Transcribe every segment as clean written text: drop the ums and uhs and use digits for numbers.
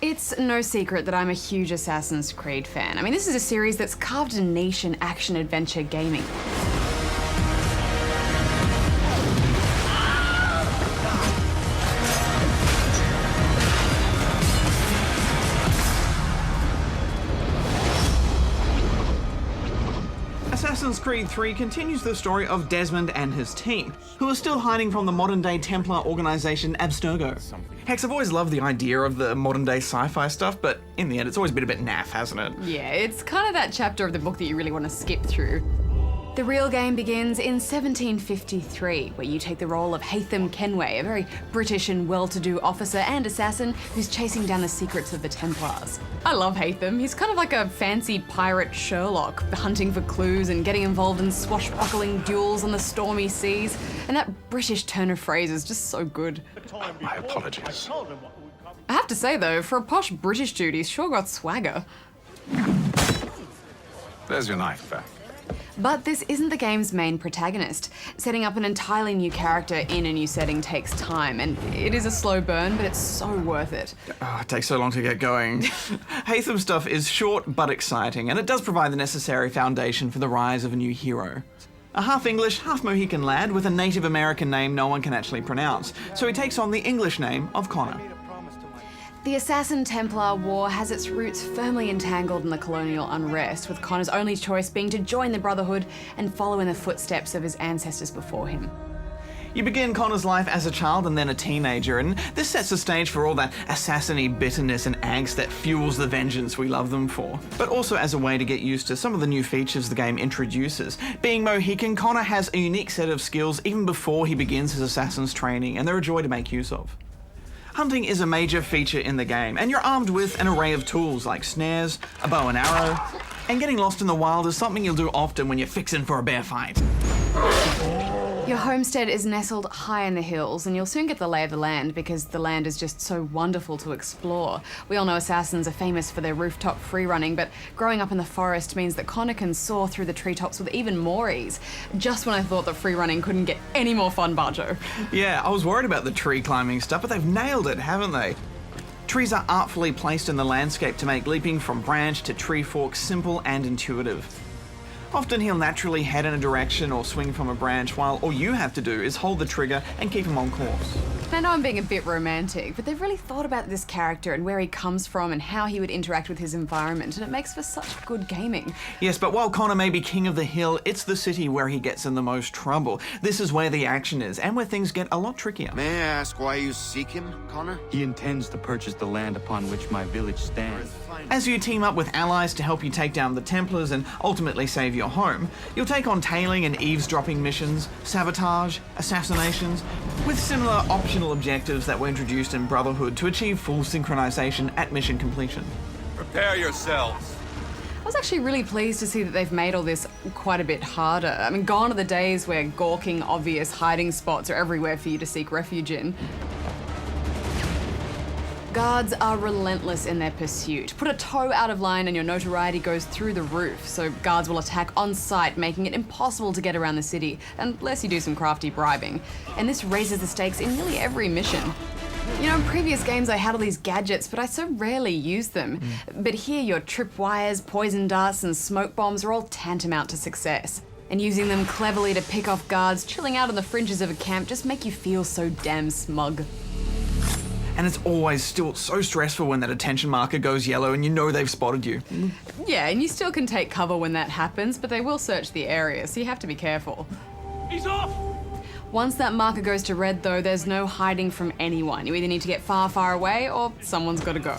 It's no secret that I'm a huge Assassin's Creed fan. I mean, this is a series that's carved a niche in action-adventure gaming. Assassin's Creed 3 continues the story of Desmond and his team, who are still hiding from the modern-day Templar organization Abstergo. Hex, I've always loved the idea of the modern-day sci-fi stuff, but in the end it's always been a bit naff, hasn't it? Yeah, it's kind of that chapter of the book that you really want to skip through. The real game begins in 1753, where you take the role of Haytham Kenway, a very British and well-to-do officer and assassin who's chasing down the secrets of the Templars. I love Haytham. He's kind of like a fancy pirate Sherlock, hunting for clues and getting involved in swashbuckling duels on the stormy seas. And that British turn of phrase is just so good. My apologies. I have to say though, for a posh British dude, he's sure got swagger. There's your knife back. But this isn't the game's main protagonist. Setting up an entirely new character in a new setting takes time, and it is a slow burn, but it's so worth it. Oh, it takes so long to get going. Haytham's stuff is short but exciting, and it does provide the necessary foundation for the rise of a new hero. A half-English, half-Mohican lad with a Native American name no one can actually pronounce, so he takes on the English name of Connor. The Assassin-Templar War has its roots firmly entangled in the colonial unrest, with Connor's only choice being to join the Brotherhood and follow in the footsteps of his ancestors before him. You begin Connor's life as a child and then a teenager, and this sets the stage for all that assassin-y bitterness and angst that fuels the vengeance we love them for. But also as a way to get used to some of the new features the game introduces. Being Mohican, Connor has a unique set of skills even before he begins his assassin's training, and they're a joy to make use of. Hunting is a major feature in the game, and you're armed with an array of tools like snares, a bow and arrow, and getting lost in the wild is something you'll do often when you're fixing for a bear fight. Your homestead is nestled high in the hills, and you'll soon get the lay of the land because the land is just so wonderful to explore. We all know assassins are famous for their rooftop free-running, but growing up in the forest means that Connor can soar through the treetops with even more ease. Just when I thought that free-running couldn't get any more fun, Barjo. Yeah, I was worried about the tree climbing stuff, but they've nailed it, haven't they? Trees are artfully placed in the landscape to make leaping from branch to tree fork simple and intuitive. Often he'll naturally head in a direction or swing from a branch, while all you have to do is hold the trigger and keep him on course. I know I'm being a bit romantic, but they've really thought about this character and where he comes from and how he would interact with his environment, and it makes for such good gaming. Yes, but while Connor may be king of the hill, it's the city where he gets in the most trouble. This is where the action is, and where things get a lot trickier. May I ask why you seek him, Connor? He intends to purchase the land upon which my village stands. As you team up with allies to help you take down the Templars and ultimately save your home, you'll take on tailing and eavesdropping missions, sabotage, assassinations, with similar optional objectives that were introduced in Brotherhood to achieve full synchronization at mission completion. Prepare yourselves. I was actually really pleased to see that they've made all this quite a bit harder. I mean, gone are the days where gawking, obvious hiding spots are everywhere for you to seek refuge in. Guards are relentless in their pursuit. Put a toe out of line and your notoriety goes through the roof, so guards will attack on sight, making it impossible to get around the city, unless you do some crafty bribing. And this raises the stakes in nearly every mission. You know, in previous games I had all these gadgets, but I so rarely used them. But here your tripwires, poison darts and smoke bombs are all tantamount to success. And using them cleverly to pick off guards chilling out on the fringes of a camp just make you feel so damn smug. And it's always still so stressful when that attention marker goes yellow and you know they've spotted you. Yeah, and you still can take cover when that happens, but they will search the area, so you have to be careful. He's off! Once that marker goes to red though, there's no hiding from anyone. You either need to get far, far away or someone's got to go.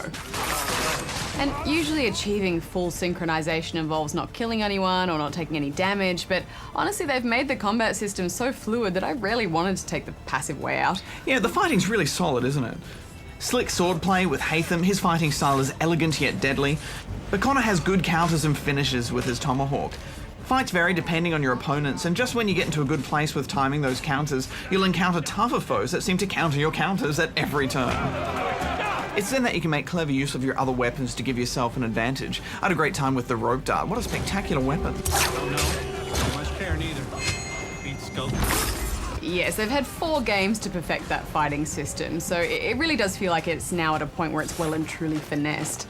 And usually achieving full synchronization involves not killing anyone or not taking any damage, but honestly they've made the combat system so fluid that I rarely wanted to take the passive way out. Yeah, the fighting's really solid, isn't it? Slick swordplay with Haytham, his fighting style is elegant yet deadly, but Connor has good counters and finishes with his tomahawk. Fights vary depending on your opponents, and just when you get into a good place with timing those counters, you'll encounter tougher foes that seem to counter your counters at every turn. It's then that you can make clever use of your other weapons to give yourself an advantage. I had a great time with the rope dart. What a spectacular weapon. Don't know. Not much care neither. Beats scope. Yes, they've had 4 games to perfect that fighting system, so it really does feel like it's now at a point where it's well and truly finessed.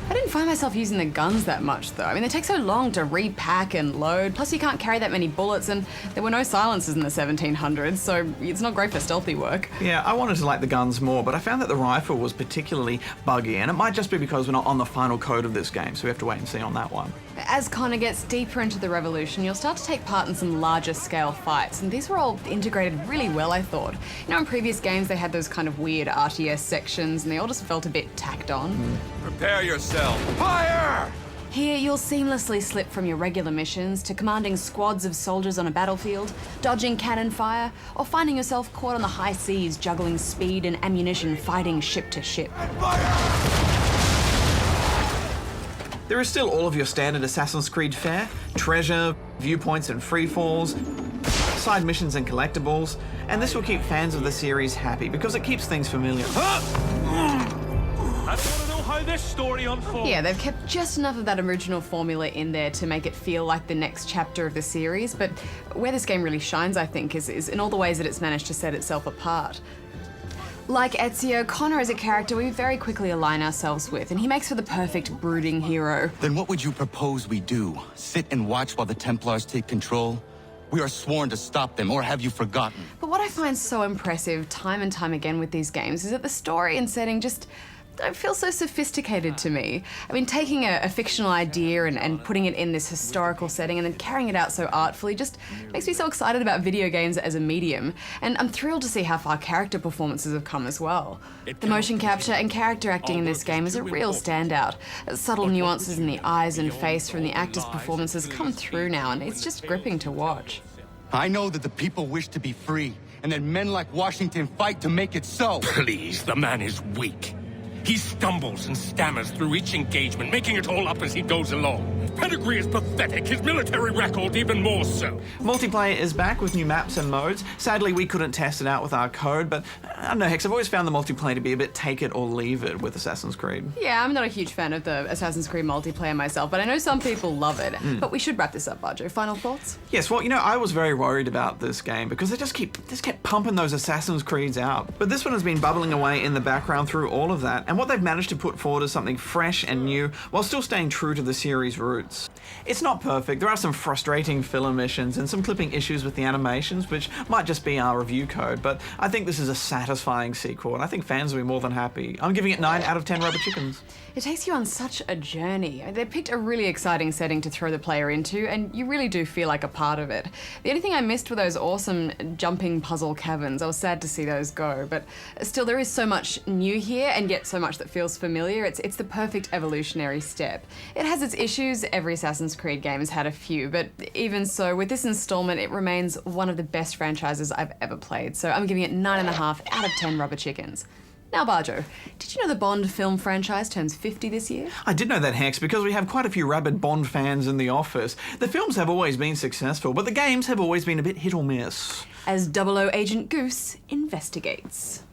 I didn't find myself using the guns that much, though. I mean, they take so long to repack and load, plus you can't carry that many bullets, and there were no silencers in the 1700s, so it's not great for stealthy work. Yeah, I wanted to like the guns more, but I found that the rifle was particularly buggy, and it might just be because we're not on the final code of this game, so we have to wait and see on that one. As Connor gets deeper into the Revolution, you'll start to take part in some larger scale fights, and these were all integrated really well, I thought. You know, in previous games they had those kind of weird RTS sections, and they all just felt a bit tacked on. Prepare yourself. Fire! Here, you'll seamlessly slip from your regular missions to commanding squads of soldiers on a battlefield, dodging cannon fire, or finding yourself caught on the high seas juggling speed and ammunition fighting ship to ship. There is still all of your standard Assassin's Creed fare: treasure, viewpoints and free falls, side missions and collectibles, and this will keep fans of the series happy because it keeps things familiar. I want to know how this story unfolds. Yeah, they've kept just enough of that original formula in there to make it feel like the next chapter of the series, but where this game really shines, I think, is in all the ways that it's managed to set itself apart. Like Ezio, Connor is a character we very quickly align ourselves with, and he makes for the perfect brooding hero. Then what would you propose we do? Sit and watch while the Templars take control? We are sworn to stop them, or have you forgotten? But what I find so impressive time and time again with these games is that the story and setting just don't feel so sophisticated to me. I mean, taking a fictional idea and putting it in this historical setting and then carrying it out so artfully just makes me so excited about video games as a medium. And I'm thrilled to see how far character performances have come as well. The motion capture and character acting in this game is a real standout. Subtle nuances in the eyes and face from the actors' performances come through now, and it's just gripping to watch. I know that the people wish to be free, and that men like Washington fight to make it so. Please, the man is weak. He stumbles and stammers through each engagement, making it all up as he goes along. Pedigree is pathetic, his military record even more so. Multiplayer is back with new maps and modes. Sadly, we couldn't test it out with our code, but I don't know, Hex, I've always found the multiplayer to be a bit take it or leave it with Assassin's Creed. Yeah, I'm not a huge fan of the Assassin's Creed multiplayer myself, but I know some people love it. But we should wrap this up, Barjo. Final thoughts? Yes, well, you know, I was very worried about this game because they just kept pumping those Assassin's Creeds out. But this one has been bubbling away in the background through all of that, and what they've managed to put forward is something fresh and new while still staying true to the series' roots. It's not perfect. There are some frustrating filler missions and some clipping issues with the animations, which might just be our review code, but I think this is a satisfying sequel, and I think fans will be more than happy. I'm giving it 9 out of 10 rubber chickens. It takes you on such a journey. They picked a really exciting setting to throw the player into, and you really do feel like a part of it. The only thing I missed were those awesome jumping puzzle caverns. I was sad to see those go, but still there is so much new here, and yet so much that feels familiar. It's the perfect evolutionary step. It has its issues. Every Assassin's Creed game has had a few, but even so, with this installment, it remains one of the best franchises I've ever played. So I'm giving it 9.5 out of 10 rubber chickens. Now, Barjo, did you know the Bond film franchise turns 50 this year? I did know that, Hex, because we have quite a few rabid Bond fans in the office. The films have always been successful, but the games have always been a bit hit or miss. As 00 Agent Goose investigates.